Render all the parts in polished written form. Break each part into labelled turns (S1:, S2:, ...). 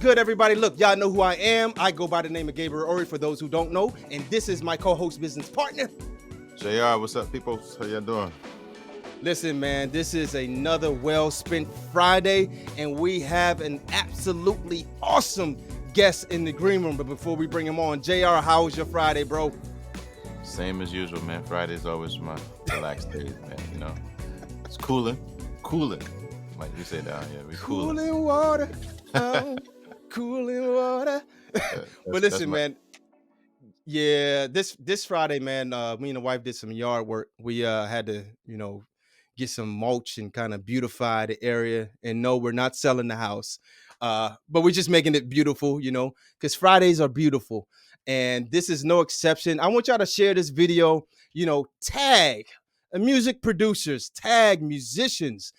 S1: good, everybody? Look, y'all know who I am. I go by the name of Gabriel Oree for those who don't know, and this is my co-host business partner.
S2: JR, what's up, people? How y'all doing?
S1: Listen, man, this is another well-spent Friday, and we have an absolutely awesome guest in the green room. But before we bring him on, JR, how was your Friday, bro?
S2: Same as usual, man. Friday's always my relaxed days, man. You know, it's cooling, like we say down here. We cooling.
S1: Cooling water, oh, cooling water. But listen, man. Yeah, this Friday, man, me and the wife did some yard work. We had to, get some mulch and kind of beautify the area. And no, we're not selling the house. But we're just making it beautiful, because Fridays are beautiful. And this is no exception. I want y'all to share this video, tag music producers, tag musicians,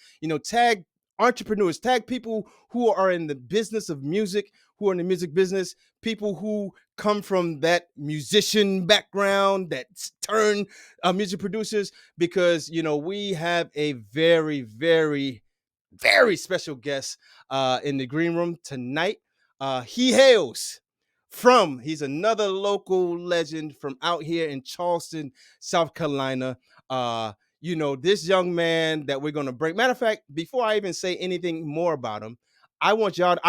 S1: tag entrepreneurs, tag people who are in the business of music, who are in the music business, people who come from that musician background that turn music producers, because we have a very, very, very special guest in the green room tonight. He hails from, he's another local legend from out here in Charleston, South Carolina. This young man that we're going to bring. Matter of fact, before I even say anything more about him, I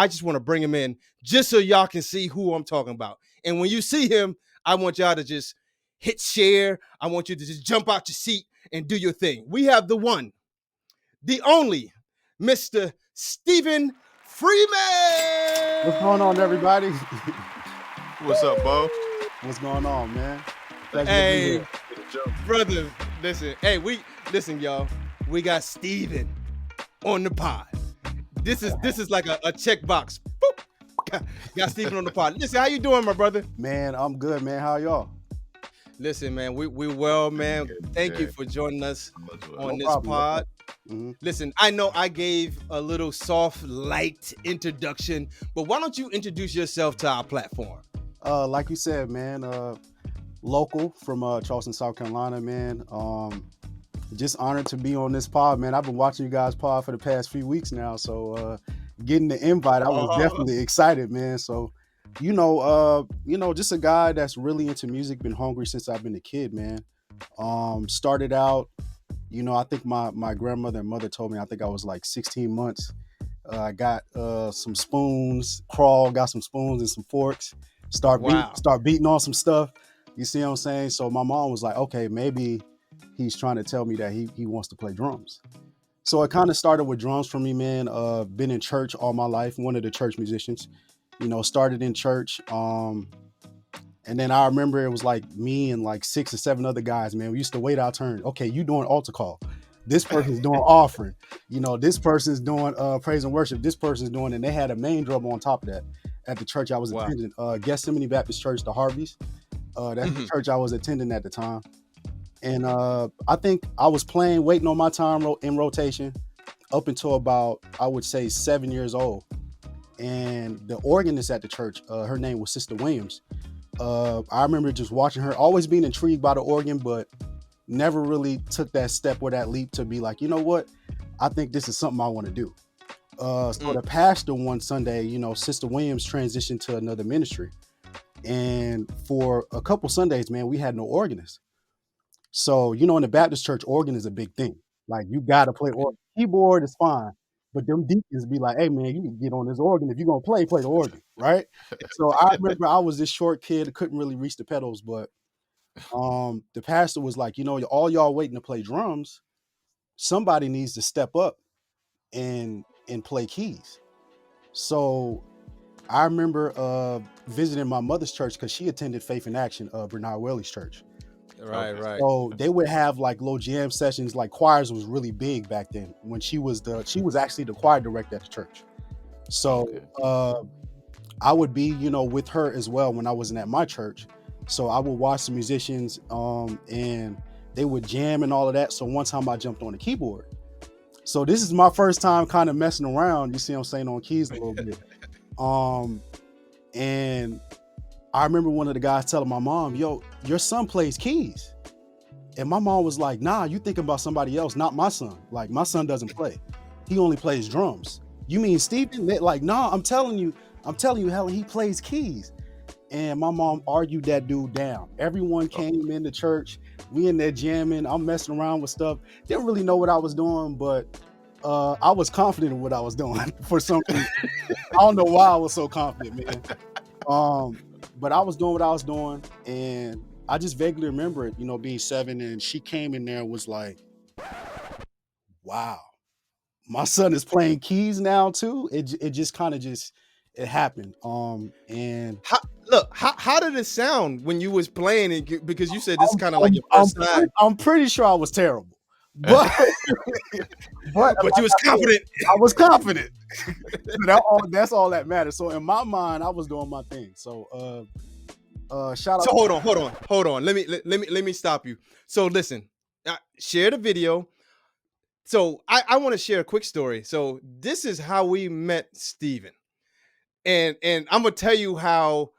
S1: just want to bring him in just so y'all can see who I'm talking about. And when you see him, I want y'all to just hit share. I want you to just jump out your seat and do your thing. We have the one, the only, Mr. Stephen Freeman.
S3: What's going on, everybody?
S2: What's up, Bo?
S3: What's going on, man?
S1: Hey, brother, listen. Hey, listen, y'all. We got Stephen on the pod. This is like a checkbox. Boop. Got Stephen on the pod. Listen, how you doing, my brother?
S3: Man, I'm good, man. How y'all?
S1: Listen, man, we well, man. Thank you for joining us on this pod. Mm-hmm. Listen, I know I gave a little soft, light introduction, but why don't you introduce yourself to our platform?
S3: Like you said, man, local from Charleston, South Carolina, man. Just honored to be on this pod, man. I've been watching you guys pod for the past few weeks now, so getting the invite, I was definitely excited, man. So, just a guy that's really into music, been hungry since I've been a kid, man. Started out, I think my grandmother and mother told me, I think I was like 16 months. I got some spoons, got some spoons and some forks, start beating on some stuff. You see what I'm saying? So my mom was like, okay, maybe he's trying to tell me that he wants to play drums. So it kind of started with drums for me, man. Been in church all my life, one of the church musicians, started in church. And then I remember it was like me and like 6 or 7 other guys, man. We used to wait our turn. Okay, you doing altar call. This person's doing offering. This person's doing praise and worship. This person's doing, and they had a main drum on top of that at the church I was attending. Gethsemane Baptist Church, the Harveys. That's the church I was attending at the time. And I think I was waiting on my time in rotation up until about, I would say, 7 years old. And the organist at the church, her name was Sister Williams. I remember just watching her, always being intrigued by the organ, but never really took that step or that leap to be like, you know what? I think this is something I want to do. So the pastor one Sunday, Sister Williams transitioned to another ministry. And for a couple Sundays, man, we had no organist. So, in the Baptist church, organ is a big thing. Like, you got to play organ. Keyboard is fine. But them deacons be like, hey, man, you need to get on this organ. If you're going to play the organ, right? So I remember I was this short kid, couldn't really reach the pedals. But the pastor was like, all y'all waiting to play drums, somebody needs to step up and play keys. So I remember visiting my mother's church because she attended Faith in Action, Bernard Whaley's church.
S1: Right.
S3: So they would have like little jam sessions. Like choirs was really big back then. When she was actually the choir director at the church. So I would be, with her as well when I wasn't at my church. So I would watch the musicians, and they would jam and all of that. So one time I jumped on the keyboard. So this is my first time kind of messing around. You see what I'm saying, on keys a little bit. And I remember one of the guys telling my mom, yo, your son plays keys. And my mom was like, nah, you thinking about somebody else, not my son. Like, my son doesn't play. He only plays drums. You mean Stephen? Like, nah, I'm telling you, I'm telling you, Helen, he plays keys. And my mom argued that dude down. Everyone
S2: Oh,
S3: came into church. We in there jamming. I'm messing around with stuff. Didn't really know what I was doing, but I was confident in what I was doing for some reason. I don't know why I was so confident, man. But I was doing what I was doing, and I just vaguely remember it, being 7, and she came in there and was like, "Wow, my son is playing keys now too." It just kind of just it happened. And
S1: How, look, how did it sound when you was playing it? Because you said this is
S3: I'm,
S1: kind of like
S3: I'm,
S1: your
S3: I'm,
S1: first
S3: pretty,
S1: time,
S3: I'm pretty sure I was terrible, but but
S1: but you
S3: like
S1: was
S3: I said,
S1: confident.
S3: I was confident. That's all that matters. So in my mind, I was doing my thing. So shout out.
S1: So hold on. Let me stop you. So listen, share the video. So I want to share a quick story. So this is how we met Stephen, and I'm gonna tell you how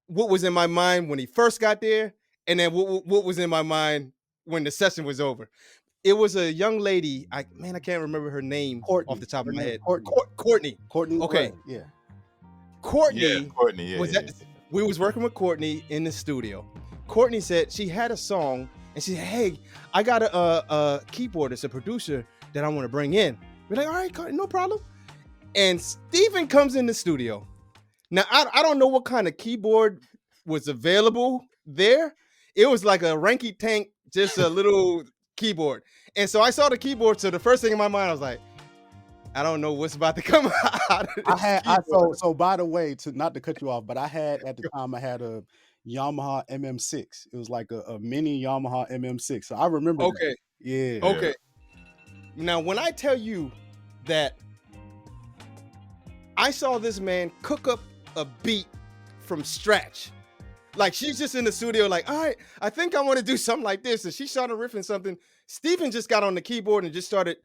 S1: what was in my mind when he first got there, and then what was in my mind when the session was over. It was a young lady. I can't remember her name off
S3: Courtney.
S1: the top
S3: Her
S1: of my
S3: name
S1: head.
S3: Courtney.
S1: Courtney.
S3: Courtney
S1: Okay,
S3: Oree. Yeah.
S2: yeah,
S1: Courtney
S2: Courtney. Yeah,
S1: was
S2: yeah,
S1: at. We was working with Courtney in the studio. Courtney said she had a song, and she said, "Hey, I got a keyboardist, a producer that I want to bring in." We're like, "All right, Courtney, no problem." And Stephen comes in the studio. Now I don't know what kind of keyboard was available there. It was like a ranky tank, just a little keyboard. And so I saw the keyboard. So the first thing in my mind, I was like, I don't know what's about to come out of
S3: I
S1: this
S3: had I
S1: keyboard.
S3: so by the way, to not to cut you off, but I had at the time I had a Yamaha MM6. It was like a mini Yamaha MM6. So I remember that.
S1: Okay,
S3: Yeah.
S2: yeah.
S1: okay. Now when I tell you that I saw this man cook up a beat from scratch. Like she's just in the studio, like, all right, I think I want to do something like this. And she started riffing something. Stephen just got on the keyboard and just started.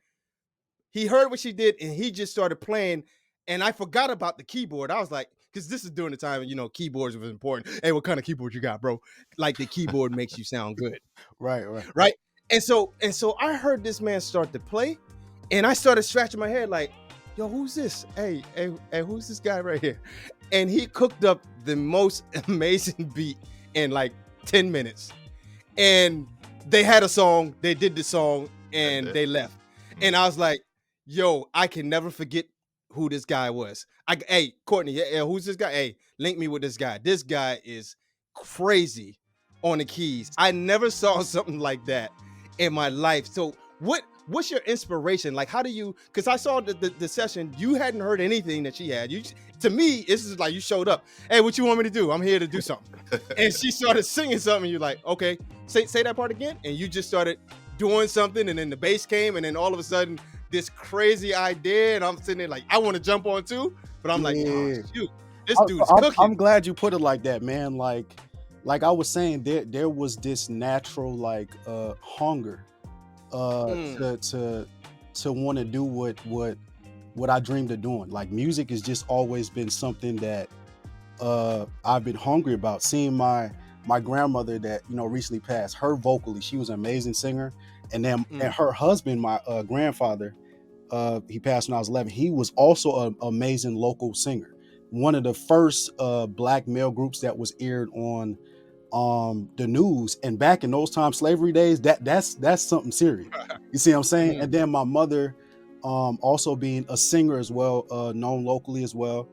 S1: He heard what she did and he just started playing. And I forgot about the keyboard. I was like, because this is during the time, keyboards was important. Hey, what kind of keyboard you got, bro? Like the keyboard makes you sound good,
S3: Right, right.
S1: right? And so I heard this man start to play, and I started scratching my head like, yo, who's this? Hey, who's this guy right here? And he cooked up the most amazing beat in like 10 minutes. And they had a song, they did the song,
S2: That's
S1: and
S2: it.
S1: they left. And I was like, yo, I can never forget who this guy was. Hey, Courtney, yeah, who's this guy? Hey, link me with this guy. This guy is crazy on the keys. I never saw something like that in my life. So what's your inspiration? Like, how do you, because I saw the session, you hadn't heard anything that she had. To me, this is like you showed up. Hey, what you want me to do? I'm here to do something. And she started singing something. You're like, okay, say that part again. And you just started doing something, and then the bass came, and then all of a sudden this crazy idea, and I'm sitting there like, I want to jump on too, but I'm like, oh
S3: Yeah.
S1: shoot, this dude's cooking.
S3: I'm glad you put it like that, man. Like I was saying, there was this natural hunger
S1: Mm.
S3: to want to do what I dreamed of doing. Like music has just always been something that I've been hungry about. Seeing my grandmother that recently passed, her vocally, she was an amazing singer, and then
S1: Mm.
S3: and her husband, my grandfather, he passed when I was 11. He was also an amazing local singer. One of the first black male groups that was aired on the news. And back in those times, slavery days, that's something serious. You see what I'm saying?
S1: Mm.
S3: And then my mother, also being a singer as well, known locally as well,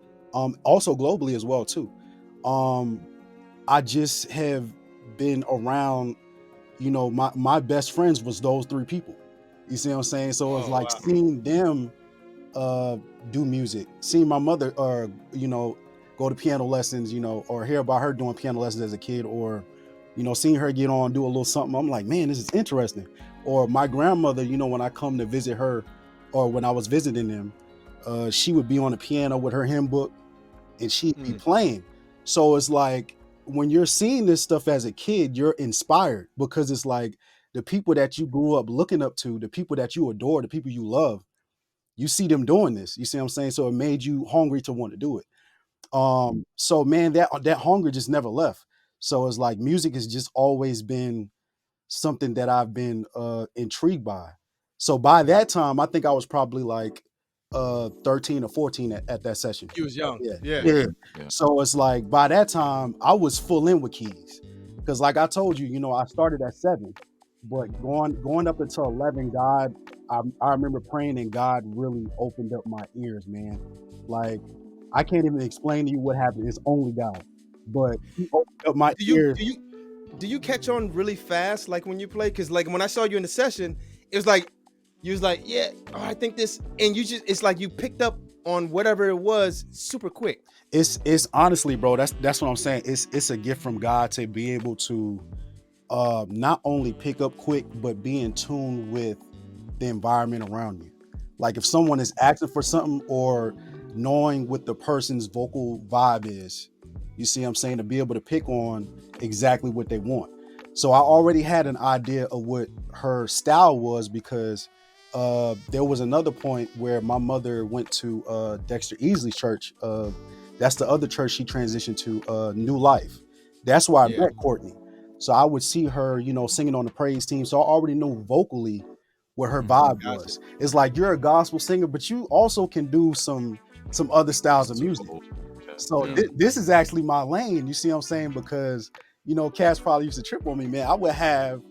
S3: also globally as well too. Um, I just have been around, my best friends was those three people. You see what I'm saying? So it's
S1: Oh
S3: like
S1: wow.
S3: seeing them do music, seeing my mother go to piano lessons, or hear about her doing piano lessons as a kid, or seeing her get on, do a little something. I'm like, man, this is interesting. Or my grandmother, when I come to visit her, or when I was visiting them, she would be on the piano with her hymn book, and she'd be
S1: Mm.
S3: playing. So it's like when you're seeing this stuff as a kid, you're inspired, because it's like the people that you grew up looking up to, the people that you adore, the people you love, you see them doing this. You see what I'm saying? So it made you hungry to want to do it. So man, that hunger just never left. So it's like music has just always been something that I've been intrigued by. So by that time, I think I was probably like 13 or 14 at that session.
S1: He was young.
S3: Yeah,
S1: Yeah.
S3: yeah.
S2: Yeah.
S3: So it's like by that time I was full in with keys, because like I told you, I started at 7, but going up until 11, God, I remember praying and God really opened up my ears, man. Like I can't even explain to you what happened. It's only God, but He opened up my
S1: Do you
S3: ears.
S1: do you do you catch on really fast, like when you play? Because like when I saw you in the session, it was like you was like, yeah, oh, I think this, and you just it's like you picked up on whatever it was super quick.
S3: It's honestly, bro. That's what I'm saying. It's a gift from God to be able to not only pick up quick, but be in tune with the environment around you. Like if someone is asking for something or knowing what the person's vocal vibe is, you see what I'm saying, to be able to pick on exactly what they want. So I already had an idea of what her style was, because there was another point where my mother went to Dexter Easley's church. That's the other church she transitioned to, New Life. That's where I
S1: Yeah.
S3: met Courtney. So I would see her, singing on the praise team. So I already know vocally what her vibe
S1: Gotcha.
S3: was. It's like you're a gospel singer, but you also can do some other styles of music.
S2: So,
S3: So
S2: yeah.
S3: this is actually my lane. You see what I'm saying? Because Cass probably used to trip on me, man. I would have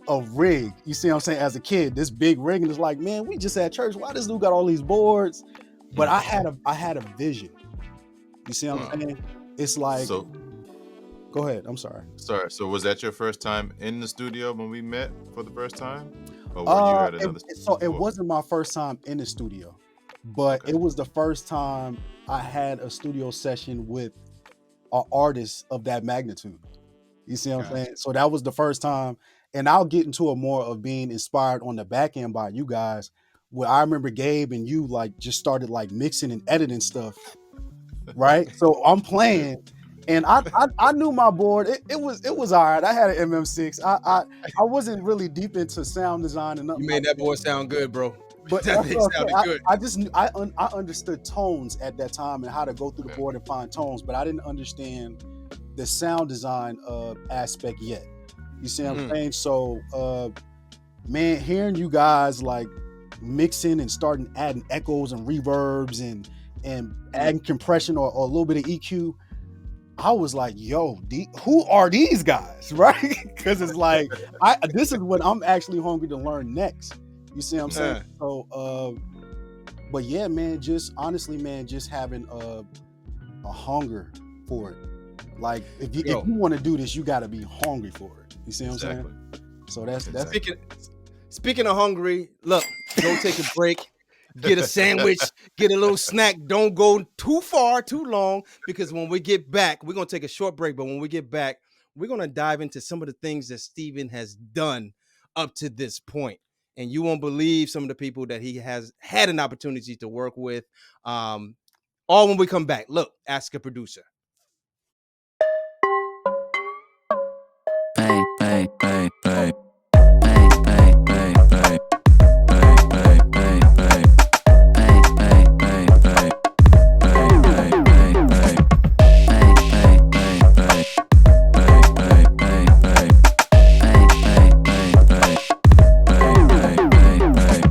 S3: a rig. You see what I'm saying? As a kid, this big rig, and it's like, man, we just at church. Why this dude got all these boards? But I had a vision. You see what I'm saying? It's like,
S2: So
S3: go ahead. I'm sorry.
S2: sorry. So was that your first time in the studio when we met for the first time, or were you at another?
S3: So it
S2: before?
S3: wasn't my first time in the studio, but
S2: Okay.
S3: it was the first time I had a studio session with an artist of that magnitude. You see what I'm
S1: Gotcha.
S3: saying? So that was the first time, and I'll get into it more of being inspired on the back end by you guys. Where I remember Gabe and you like just started like mixing and editing stuff, right? So I'm playing, and I knew my board. It was all right. I had an MM6. I wasn't really deep into sound design and nothing
S1: You
S3: like
S1: made that
S3: that.
S1: boy sound good, bro.
S3: But
S1: That
S3: that's
S1: thing
S3: what I'm
S1: sounded
S3: saying.
S1: good.
S3: I just knew, I understood tones at that time and how to go through the
S2: Okay.
S3: board and find tones, but I didn't understand the sound design aspect yet. You see what I'm saying? So man, hearing you guys like mixing and starting adding echoes and reverbs and adding compression or a little bit of EQ, I was like, yo, who are these guys? Right? Because it's like this is what I'm actually hungry to learn next. You see what I'm saying? So but yeah, man, just honestly, man, just having a hunger for it. Like if you want to do this, you got to be hungry for it. You see what I'm saying? So that's
S1: Speaking of hungry, look, go take a break, get a sandwich, get a little snack. Don't go too far, too long, because when we get back, we're gonna take a short break. But when we get back, we're gonna dive into some of the things that Stephen has done up to this point. And you won't believe some of the people that he has had an opportunity to work with. All when we come back. Look, ask a producer.
S4: Bang, bang, bang, bang. Bang, bang, bang, bang. Bang, bang, bang, bang. Bang, bang, bang, bang. Bang, bang, bang, bang. Bang, bang, bang, bang. Bang, bang, bang, bang. Bang, bang, bang, bang. Bang, bang, bang, bang.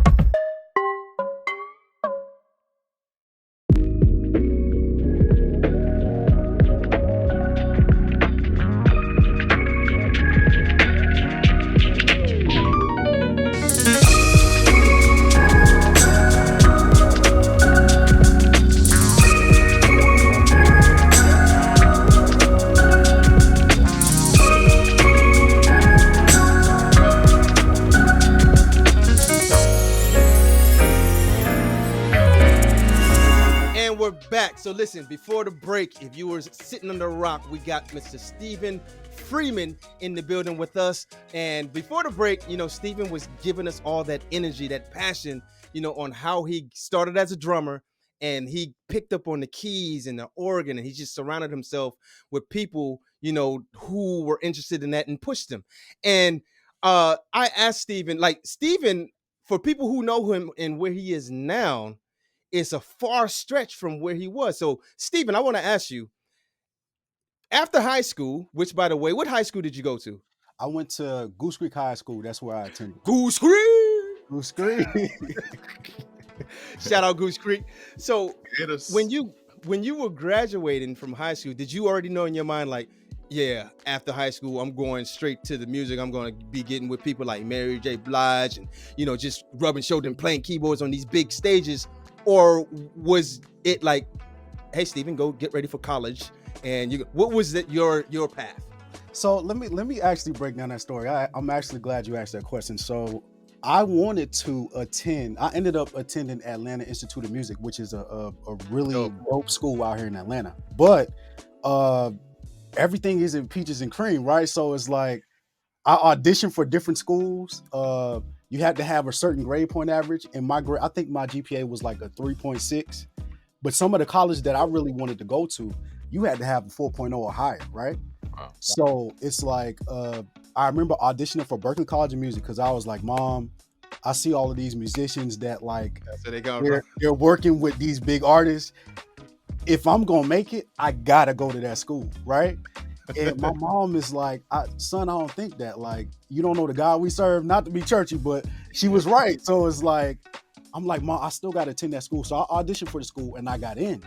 S1: And we're back. So listen, before the break, if you were sitting on the rock, we got Mr. Stephen Freeman in the building with us. And before the break, Stephen was giving us all that energy, that passion, on how he started as a drummer and he picked up on the keys and the organ, and he just surrounded himself with people, who were interested in that and pushed him. And I asked Stephen, for people who know him and where he is now, it's a far stretch from where he was. So, Stephen, I want to ask you, after high school, which, by the way, what high school did you go to?
S3: I went to Goose Creek High School. That's where I attended.
S1: Goose Creek.
S3: Goose Creek.
S1: Shout out Goose Creek. So
S2: Hit us.
S1: when you were graduating from high school, did you already know in your mind like, yeah, after high school, I'm going straight to the music. I'm going to be getting with people like Mary J. Blige and just rubbing shoulders and playing keyboards on these big stages, or was it like, hey, Stephen, go get ready for college, and what was that your path?
S3: So let me actually break down that story. I'm actually glad you asked that question. So I wanted to attend. I ended up attending Atlanta Institute of Music, which is a really
S1: Dope.
S3: dope school out here in Atlanta. But uh, everything isn't peaches and cream, right? So it's like I auditioned for different schools. You had to have a certain grade point average, and I think my GPA was like a 3.6. But some of the colleges that I really wanted to go to, you had to have a 4.0 or higher, right?
S2: Wow.
S3: So it's like I remember auditioning for Berklee College of Music because I was like, Mom, I see all of these musicians that like
S1: That's where they go.
S3: they're working with these big artists. If I'm gonna make it, I gotta go to that school, right? And my mom is like, son, I don't think that. Like, you don't know the God we serve. Not to be churchy, but she was right. So it's like, I'm like, Mom, I still got to attend that school. So I auditioned for the school and I got in.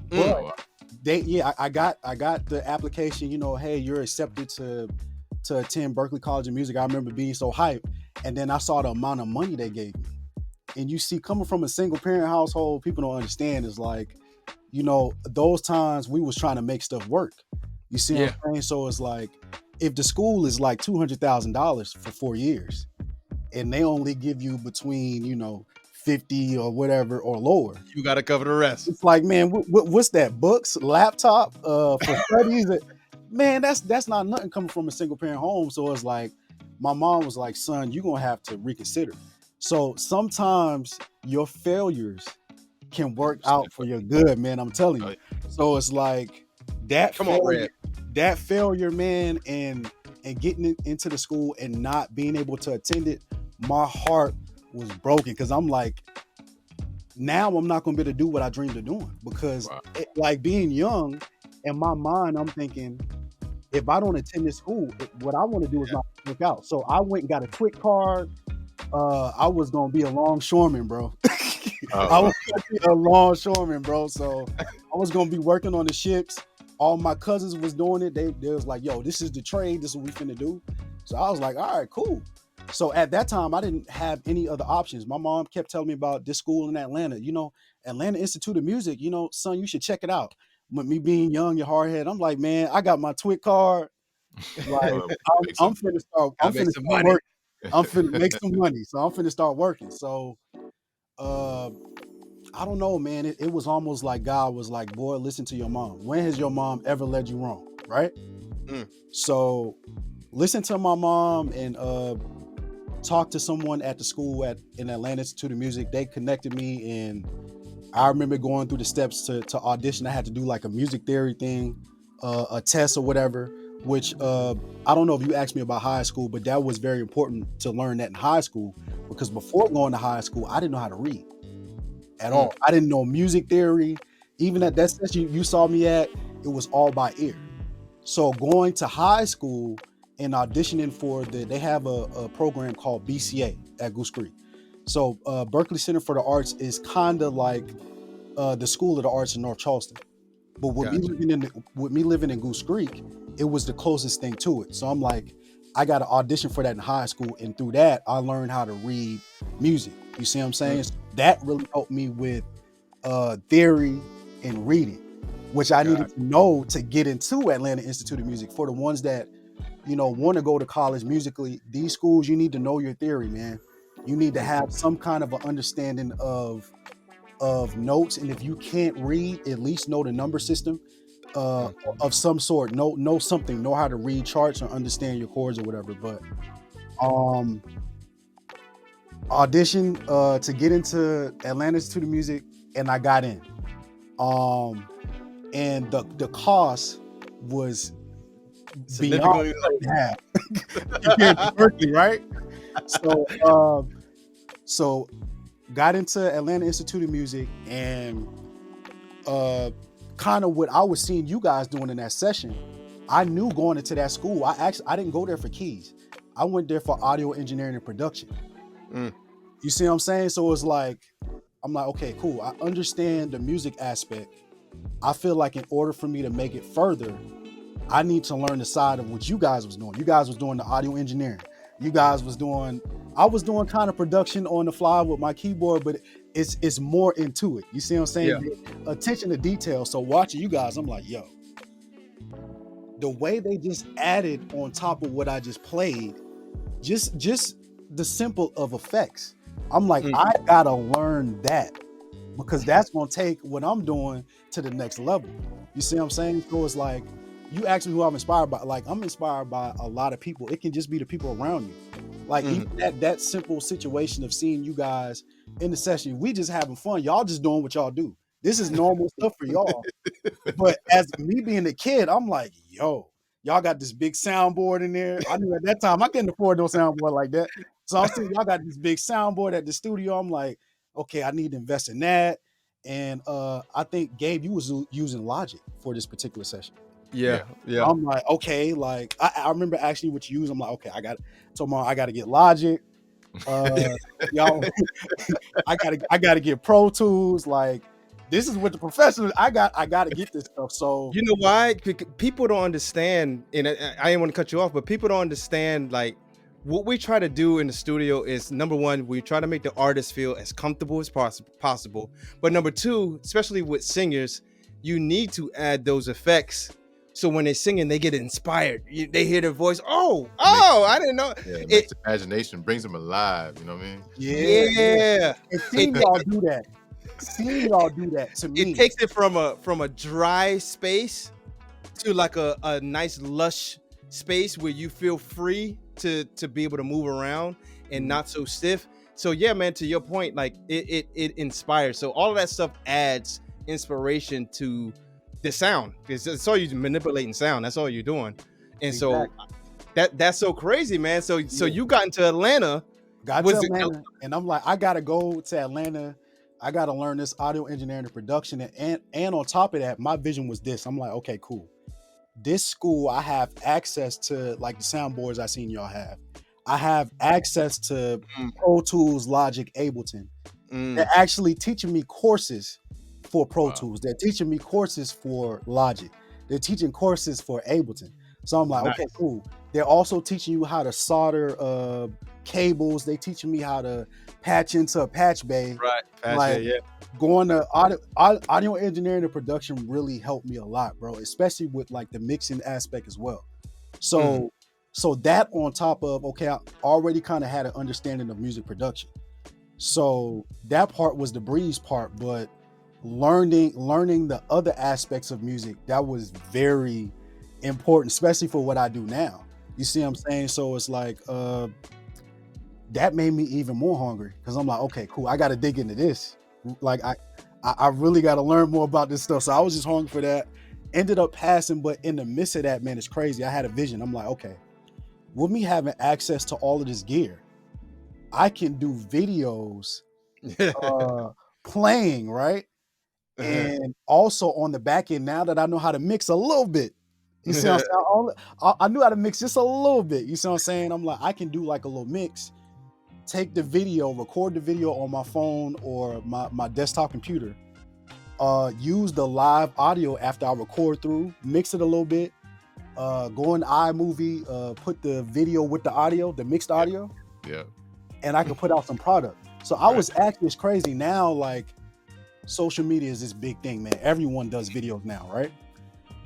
S3: But I got the application. Hey, you're accepted to attend Berklee College of Music. I remember being so hyped, and then I saw the amount of money they gave me. And you see, coming from a single parent household, people don't understand. Is like, those times we was trying to make stuff work. You see what I'm saying? So it's like, if the school is like $200,000 for 4 years, and they only give you between 50 or whatever or lower,
S1: You got to cover the rest.
S3: it's like, man, what's that? Books, laptop, for studies? Man, that's not nothing coming from a single parent home. So it's like, my mom was like, son, you're gonna have to reconsider. So sometimes your failures can work out for your good, man. I'm telling you. So it's like that
S1: Come on, Red.
S3: that failure, man, and getting into the school and not being able to attend it, my heart was broken because I'm like, now I'm not gonna be able to do what I dreamed of doing because like being young, in my mind, I'm thinking, if I don't attend this school, what I want to do is not work out. So I went and got a quick card. I was gonna be a longshoreman, bro. I was gonna be a longshoreman, bro. So I was gonna be working on the ships. All my cousins was doing it. They was like, yo, this is the trade. This is what we finna do. So I was like, all right, cool. So at that time, I didn't have any other options. My mom kept telling me about this school in Atlanta, Atlanta Institute of Music, son, you should check it out. With me being young and hard headed, I'm like, man, I got my TWIC card. Like, I'm finna start working. I'm finna make some money. So I'm finna start working. So I don't know, man. It was almost like God was like, boy, listen to your mom. When has your mom ever led you wrong? Right? So listen to my mom and talk to someone at the school in Atlanta Institute of Music. They connected me, and I remember going through the steps to audition. I had to do like a music theory thing, a test or whatever, which I don't know if you asked me about high school, but that was very important to learn that in high school, because before going to high school, I didn't know how to read at all. I didn't know music theory. Even at that session you saw me at, it was all by ear. So going to high school and auditioning for they have a program called BCA at Goose Creek. So Berklee Center for the Arts is kind of like the School of the Arts in North Charleston. But with me living in Goose Creek, it was the closest thing to it. So I'm like, I got to audition for that in high school. And through that, I learned how to read music. You see what I'm saying? So that really helped me with theory and reading, which I needed to know to get into Atlanta Institute of Music. For the ones that, want to go to college musically, these schools, you need to know your theory, man. You need to have some kind of an understanding of notes. And if you can't read, at least know the number system of some sort. Know something, know how to read charts or understand your chords or whatever. But audition to get into Atlanta Institute of Music, and I got in. And the cost was beyond half compared to Berklee, right? So got into Atlanta Institute of Music, and kind of what I was seeing you guys doing in that session, I knew going into that school. I didn't go there for keys. I went there for audio engineering and production. You see what I'm saying? So it's like, I'm like, okay, cool. I understand the music aspect. I feel like in order for me to make it further, I need to learn the side of what you guys was doing. You guys was doing the audio engineering. You guys was doing, I was doing kind of production on the fly with my keyboard, but it's more into it. You see what I'm saying?
S1: Yeah.
S3: The attention to detail. So watching you guys, I'm like, yo, the way they just added on top of what I just played, just the simple of effects. I'm like, I gotta learn that because that's gonna take what I'm doing to the next level. You see what I'm saying? So it's like, you ask me who I'm inspired by. Like, I'm inspired by a lot of people. It can just be the people around you. Like even that simple situation of seeing you guys in the session, we just having fun. Y'all just doing what y'all do. This is normal stuff for y'all. But as me being a kid, I'm like, yo, y'all got this big soundboard in there. I knew at that time I couldn't afford no soundboard like that. So I'm seeing y'all got this big soundboard at the studio. I'm like, okay, I need to invest in that. And I think Gabe, you was using Logic for this particular session.
S1: Yeah.
S3: I'm like, okay, like I remember asking you what you use. I'm like, okay, I got to get Logic. Y'all, I gotta get Pro Tools. Like, this is what the professionals. I gotta get this stuff. So
S1: You know why? People don't understand, and I didn't want to cut you off, but people don't understand, like, what we try to do in the studio is, number one, we try to make the artist feel as comfortable as possible. But number two, especially with singers, you need to add those effects. So when they're singing, they get inspired. They hear their voice. Oh, I didn't know.
S2: Yeah, it makes imagination, brings them alive. You know what I mean?
S1: Yeah.
S3: And seeing y'all do that. Seeing y'all do that to me.
S1: It takes it from a dry space to like a nice lush space where you feel free to be able to move around and not so stiff. So yeah, man, to your point, like it inspires. So all of that stuff adds inspiration to the sound. It's all you manipulating sound. That's all you're doing. And so that's so crazy, man. So you got into Atlanta.
S3: And I'm like, I gotta go to Atlanta. I gotta learn this audio engineering and production. And on top of that, my vision was this. I'm like, okay, cool. This school, I have access to like the soundboards I seen y'all have. I have access to Pro Tools, Logic, Ableton. They're actually teaching me courses for Pro Tools. They're teaching me courses for Logic. They're teaching courses for Ableton. So I'm like, okay, cool. They're also teaching you how to solder cables. They teaching me how to patch into a patch bay.
S1: Right.
S3: Going to audio engineering and production really helped me a lot, bro, especially with like the mixing aspect as well. So that on top of, okay, I already kind of had an understanding of music production. So that part was the breeze part, but learning the other aspects of music, that was very important, especially for what I do now. You see what I'm saying? So it's like that made me even more hungry because I'm like, okay, cool, I got to dig into this. Like I really got to learn more about this stuff. So I was just hungry for that. Ended up passing, but in the midst of that, man, it's crazy. I had a vision. I'm like, okay, with me having access to all of this gear, I can do videos playing, right? And also on the back end, now that I know how to mix a little bit, you see what I'm saying? I knew how to mix just a little bit. You see what I'm saying? I'm like, I can do like a little mix, take the video, record the video on my phone or my desktop computer, use the live audio after I record through, mix it a little bit, go in iMovie, put the video with the audio, the mixed audio, and I can put out some product. So I was actually, it's crazy now, like, social media is this big thing, man. Everyone does videos now, right?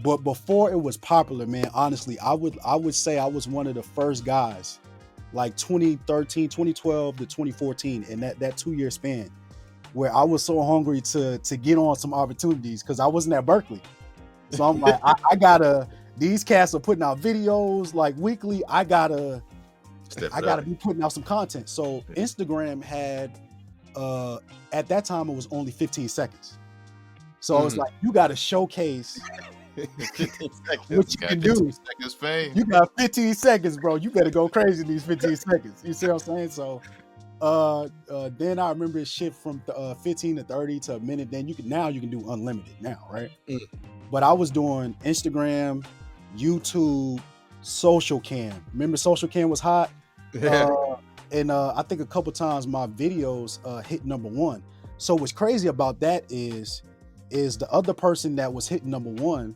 S3: But before it was popular, man, honestly, I would say I was one of the first guys, like 2013, 2012 to 2014, in that 2-year span, where I was so hungry to get on some opportunities because I wasn't at Berkeley. So I'm like, these cats are putting out videos like weekly. I gotta be putting out some content. So Instagram had, at that time, it was only 15 seconds. So it's like, you got to showcase what you can do. You got 15 seconds, bro. You better go crazy in these 15 seconds. You see what I'm saying? So then I remember it shift from 15 to 30 to a minute. Then you can do unlimited now, right? But I was doing Instagram, YouTube, Social Cam. Remember Social Cam was hot? And I think a couple times my videos hit #1. So what's crazy about that is the other person that was hitting number one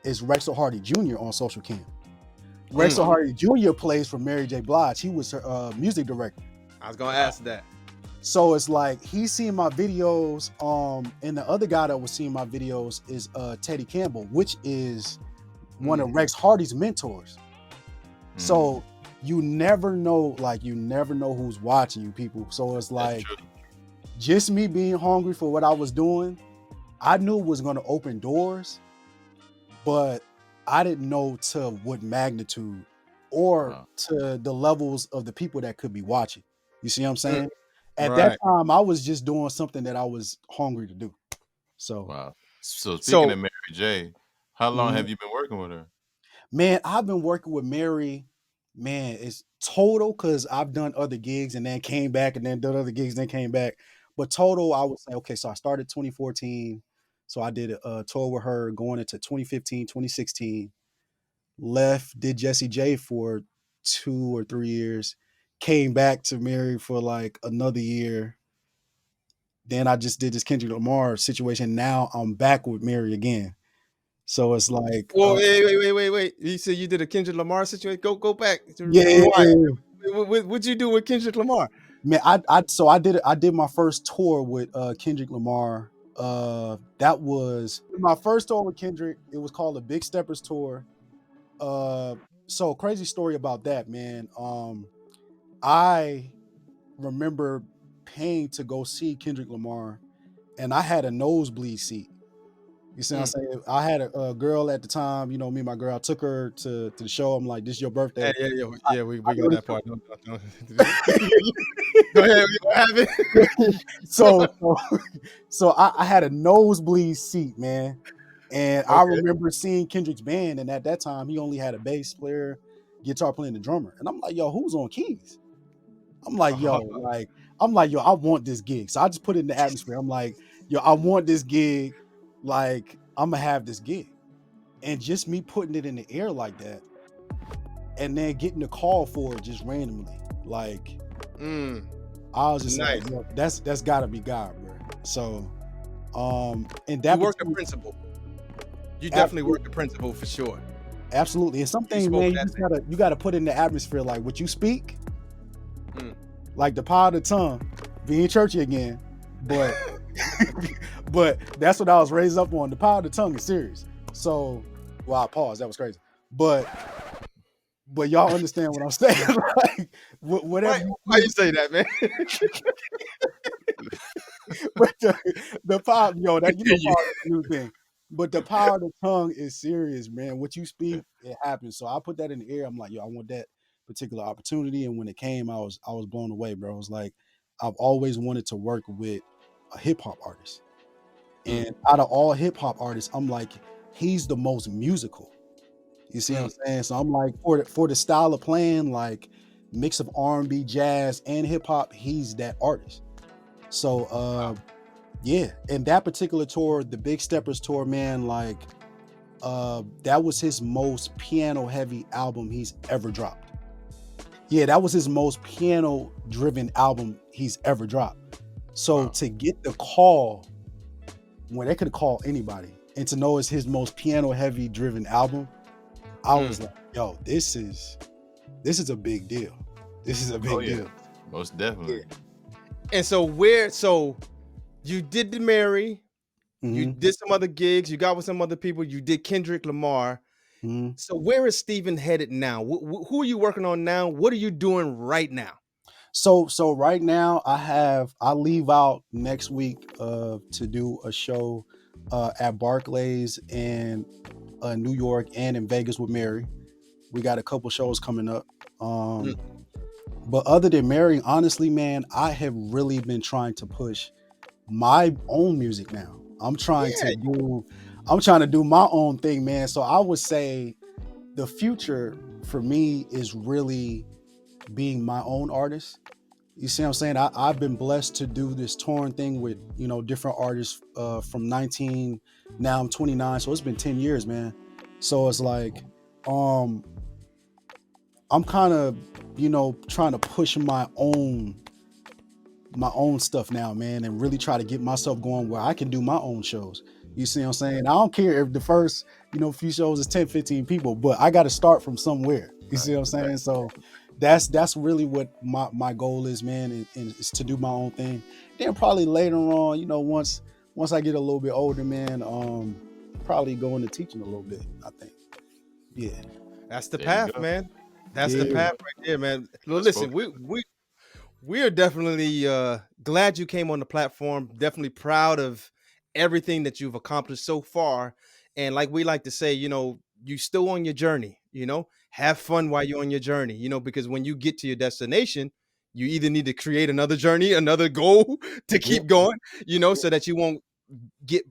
S3: is Rex Hardy Jr. on Social Cam. Rex Hardy Jr. plays for Mary J. Blige. He was her music director.
S1: I was gonna ask that.
S3: So it's like he's seeing my videos, and the other guy that was seeing my videos is Teddy Campbell, which is one of Rex Hardy's mentors. So you never know who's watching you, people. So it's like just me being hungry for what I was doing, I knew it was going to open doors, but I didn't know to what magnitude or to the levels of the people that could be watching. You see what I'm saying? At that time, I was just doing something that I was hungry to do. So,
S2: So speaking of Mary J, how long have you been working with her?
S3: Man, I've been working with Mary. Man, it's total because I've done other gigs and then came back and then done other gigs and then came back. But total, I would say, okay, so I started 2014. So I did a tour with her going into 2015, 2016. Left, did Jessie J for 2 or 3 years. Came back to Mary for like another year. Then I just did this Kendrick Lamar situation. Now I'm back with Mary again. So it's like,
S1: well, wait. You said you did a Kendrick Lamar situation. Go back.
S3: Yeah.
S1: What'd you do with Kendrick Lamar?
S3: Man, I did my first tour with Kendrick Lamar. That was my first tour with Kendrick. It was called the Big Steppers Tour. So crazy story about that, man. I remember paying to go see Kendrick Lamar, and I had a nosebleed seat. You see what I'm saying? I had a girl at the time, me and my girl. I took her to the show. I'm like, "This is your birthday."
S1: Yeah. We got that part. No. Go ahead. What happened?
S3: So I had a nosebleed seat, man, and I remember seeing Kendrick's band, and at that time he only had a bass player, guitar player, and a drummer, and I'm like, "Yo, who's on keys?" I'm like, "Yo, I want this gig." So I just put it in the atmosphere. I'm like, "Yo, I want this gig. Like, I'm gonna have this gig," and just me putting it in the air like that, and then getting the call for it just randomly, like, I was just like, "Yo, that's gotta be God, bro." So, and that
S1: you work the principle. You definitely work the principle for sure.
S3: Absolutely, and something, man, you gotta put in the atmosphere, like what you speak, like the power of the tongue. Being churchy again, but but that's what I was raised up on. The power of the tongue is serious. So, well, I paused. That was crazy. But y'all understand what I'm saying, like whatever.
S1: Why you say that, man?
S3: But the power, that power is a new thing. But the power of the tongue is serious, man. What you speak, it happens. So I put that in the air. I'm like, yo, I want that particular opportunity. And when it came, I was blown away, bro. I was like, I've always wanted to work with a hip hop artist. And out of all hip hop artists, I'm like, he's the most musical. You see what I'm saying? So I'm like, for the style of playing, like mix of R&B, jazz, and hip hop, he's that artist. So yeah, and that particular tour, the Big Steppers tour, man, like that was his most piano heavy album he's ever dropped. Yeah, that was his most piano driven album he's ever dropped. So to get the call when they could call anybody and to know it's his most piano heavy driven album, I was like, yo, this is a big deal. This is a big deal.
S2: Most definitely.
S1: And so you did the Mary, you did some other gigs, you got with some other people, you did Kendrick Lamar. So where is Stephen headed now? Who are you working on now? What are you doing right now?
S3: So right now I leave out next week to do a show at Barclays in New York and in Vegas with Mary. We got a couple shows coming up. But other than Mary, honestly, man, I have really been trying to push my own music now. I'm trying to do my own thing, man. So I would say the future for me is really being my own artist. You see what I'm saying? I've been blessed to do this touring thing with, different artists from 19, now I'm 29. So it's been 10 years, man. So it's like, I'm kind of, trying to push my own my own stuff now, man, and really try to get myself going where I can do my own shows. You see what I'm saying? I don't care if the first, few shows is 10, 15 people, but I got to start from somewhere. You see what I'm saying? So that's really what my goal is, man, and is to do my own thing. Then probably later on, once I get a little bit older, man, probably go into teaching a little bit, I think. Yeah.
S1: That's the
S2: There you
S1: path,
S2: go.
S1: man. That's the
S3: Yeah.
S1: path right there, man. Well,
S2: Let's
S1: listen,
S2: focus.
S1: we are definitely glad you came on the platform. Definitely proud of everything that you've accomplished so far. And like we like to say, you still on your journey, have fun while you're on your journey, because when you get to your destination, you either need to create another journey, another goal to keep
S3: Yep.
S1: going, so that you won't get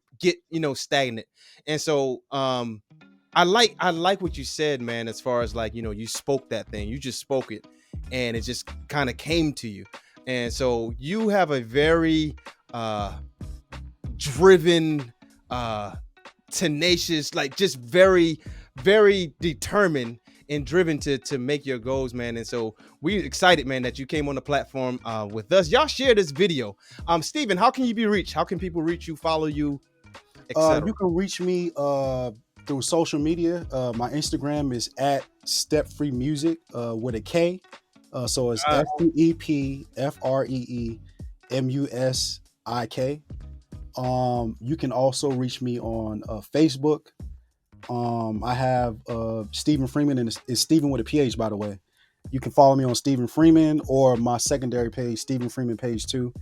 S1: stagnant. And so I like what you said, man, as far as like, you spoke that thing. You just spoke it and it just kind of came to you. And so you have a very driven, tenacious, like just very, very determined and driven to make your goals, man. And so we're excited, man, that you came on the platform with us. Y'all share this video. Stephen, how can you be reached? How can people reach you, follow you, etc.?
S3: You can reach me through social media. My Instagram is at Step Free Music with a K. So it's StepFreeMusik. You can also reach me on Facebook. I have Stephen Freeman, and it's Stephen with a PH, by the way. You can follow me on Stephen Freeman or my secondary page, Stephen Freeman page 2.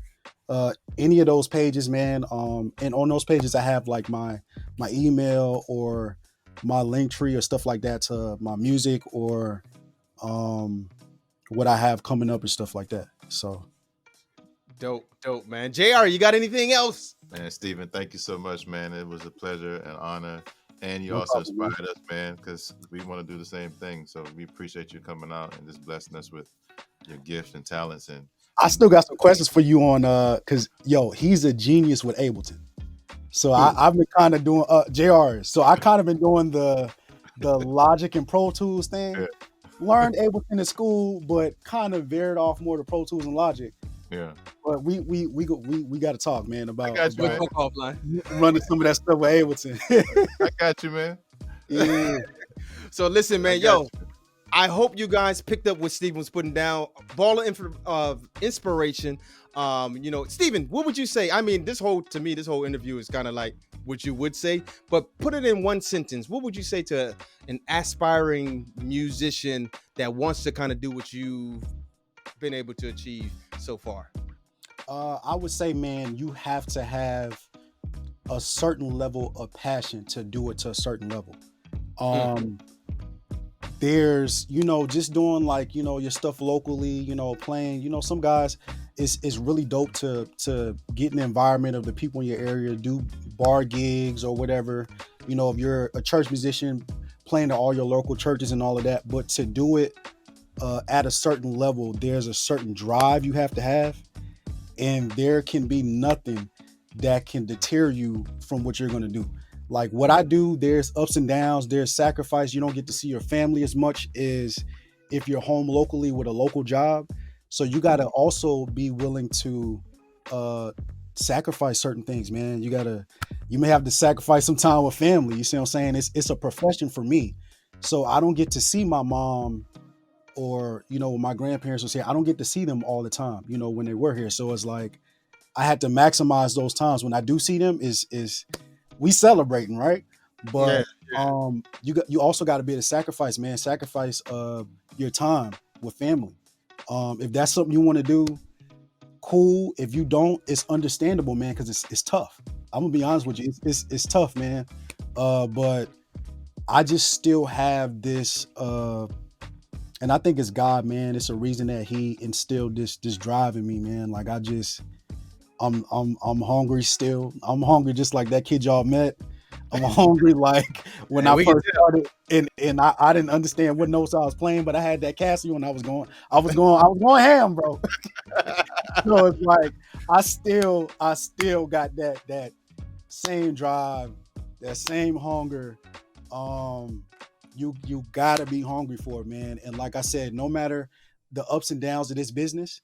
S3: Any of those pages, man. And on those pages, I have like my email or my link tree or stuff like that to my music or what I have coming up and stuff like that. So
S1: Dope, man. JR, you got anything else?
S2: Man, Stephen, thank you so much, man. It was a pleasure and honor. And you
S3: No
S2: also
S3: problem, man.
S2: inspired us, man, because we want to do the same thing. So we appreciate you coming out and just blessing us with your gifts and talents. And
S3: I still got some questions for you on because he's a genius with Ableton. So I've been kind of doing JR. So I kind of been doing the Logic and Pro Tools thing.
S2: Yeah.
S3: Learned Ableton in school, but kind of veered off more to Pro Tools and Logic.
S2: yeah,
S3: But we got to talk, man, about
S2: got you, man.
S3: running some of that stuff with Ableton.
S2: I got you, man.
S3: Yeah.
S1: So listen,
S2: I
S1: man,
S2: got you.
S1: I hope you guys picked up what Stephen was putting down. Ball of inspiration. Stephen, what would you say? I mean, this whole interview is kind of like what you would say, but put it in one sentence. What would you say to an aspiring musician that wants to kind of do what you've been able to achieve so far?
S3: I would say, man, you have to have a certain level of passion to do it to a certain level. There's, just doing like, your stuff locally, playing, some guys, it's really dope to get in the environment of the people in your area, do bar gigs or whatever, if you're a church musician, playing to all your local churches and all of that. But to do it at a certain level, there's a certain drive you have to have, and there can be nothing that can deter you from what you're going to do. Like what I do, there's ups and downs, there's sacrifice. You don't get to see your family as much as if you're home locally with a local job. So you got to also be willing to sacrifice certain things, man. You may have to sacrifice some time with family. You see what I'm saying? It's a profession for me. So I don't get to see my mom or, when my grandparents was here, I don't get to see them all the time, when they were here. So it's like, I had to maximize those times. When I do see them is we celebrating, right? But you also got to be able to sacrifice, man. Sacrifice your time with family. If that's something you want to do, cool. If you don't, it's understandable, man, because it's tough. I'm gonna be honest with you, it's tough, man. But I just still have this, and I think it's God, man. It's a reason that He instilled this drive in me, man. Like I'm hungry still. I'm hungry just like that kid y'all met. I'm hungry like when I first started, and I didn't understand what notes I was playing, but I had that Casio and I was going ham, bro. So it's like I still got that same drive, that same hunger. You gotta be hungry for it, man. And like I said, no matter the ups and downs of this business,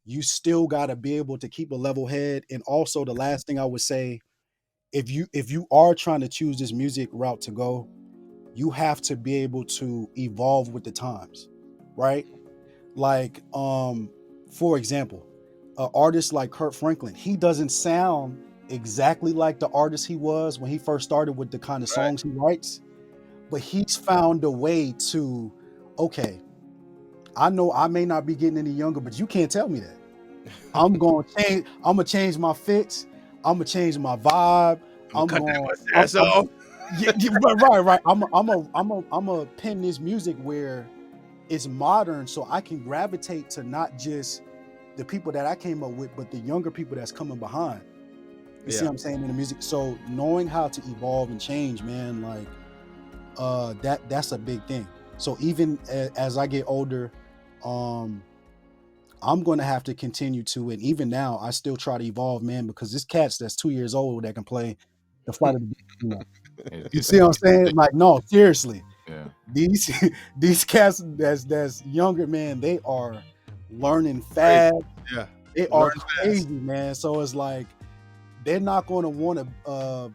S3: you still got to be able to keep a level head. And also, the last thing I would say, if you are trying to choose this music route to go, you have to be able to evolve with the times, right? Like, for example, an artist like Kurt Franklin, he doesn't sound exactly like the artist he was when he first started with the kind of songs he writes, but he's found a way to, okay, I know I may not be getting any younger, but you can't tell me that. I'm gonna change my fits. I'm gonna change my vibe. I'm right. I'm a pen this music where it's modern, so I can gravitate to not just the people that I came up with, but the younger people that's coming behind. You see what I'm saying in the music? So knowing how to evolve and change, man, like that's a big thing. So even as I get older, I'm going to have to continue to, and even now I still try to evolve, man, because this cat's that's 2 years old that can play the Flight of the Beast. You see what I'm saying? Like, no, seriously.
S2: Yeah.
S3: These cats that's younger, man, they are learning fast.
S1: Yeah.
S3: They are crazy, man. So it's like they're not going to want to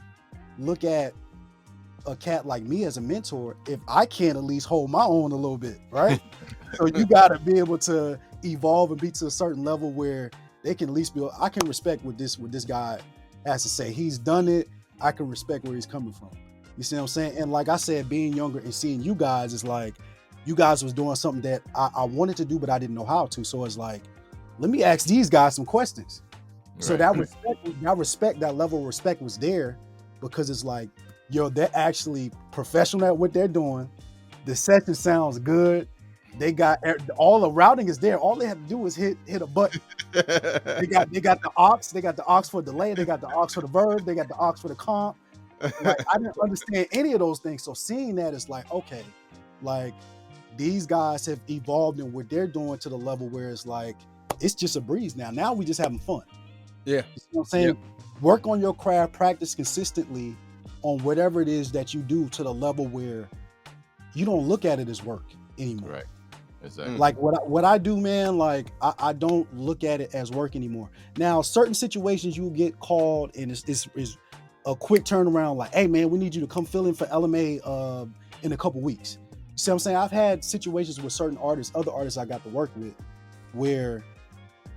S3: look at a cat like me as a mentor if I can't at least hold my own a little bit, right? So you got to be able to evolve and be to a certain level where they can at least be. I can respect what this guy has to say. He's done it. I can respect where he's coming from. You see what I'm saying? And like I said, being younger and seeing you guys is like, you guys was doing something that I wanted to do, but I didn't know how to. So it's like, let me ask these guys some questions. Right. So that respect, that level of respect was there, because it's like, yo, they're actually professional at what they're doing. The session sounds good. They got all the routing is there. All they have to do is hit a button. They got the aux. They got the aux for delay. They got the aux for the verb. They got the aux for the comp. Like, I didn't understand any of those things. So seeing that is like, okay, like these guys have evolved in what they're doing to the level where it's like, it's just a breeze now. Now we just having fun.
S1: Yeah.
S3: You know what I'm saying? Yeah. Work on your craft, practice consistently on whatever it is that you do to the level where you don't look at it as work anymore.
S2: Right. Exactly.
S3: Like what I do, man, like I don't look at it as work anymore. Now, certain situations you get called and it's a quick turnaround, like, hey man, we need you to come fill in for LMA in a couple weeks. You see what I'm saying? I've had situations with certain artists, other artists I got to work with, where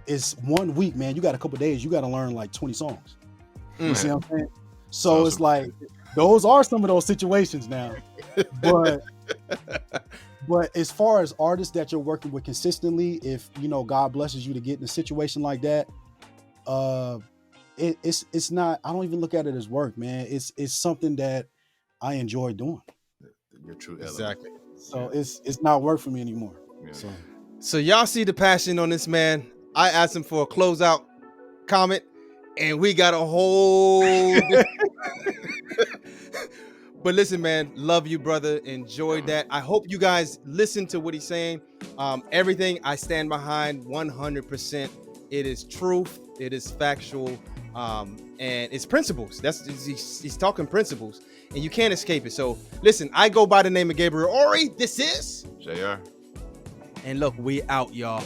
S3: it's 1 week, man, you got a couple days, you got to learn like 20 songs. You see what I'm saying? So awesome. It's like, those are some of those situations now. But as far as artists that you're working with consistently, if you know God blesses you to get in a situation like that, it's not. I don't even look at it as work, man. It's something that I enjoy doing.
S2: Your true element.
S1: Exactly.
S3: So it's not work for me anymore.
S2: Yeah.
S1: So y'all see the passion on this man. I asked him for a closeout comment, and we got a whole. But listen, man, love you, brother. Enjoyed that. I hope you guys listen to what he's saying. Everything I stand behind 100%. It is truth. It is factual. And it's principles. He's talking principles, and you can't escape it. So listen, I go by the name of Gabriel Oree. This is
S2: JR.
S1: And look, we out, y'all.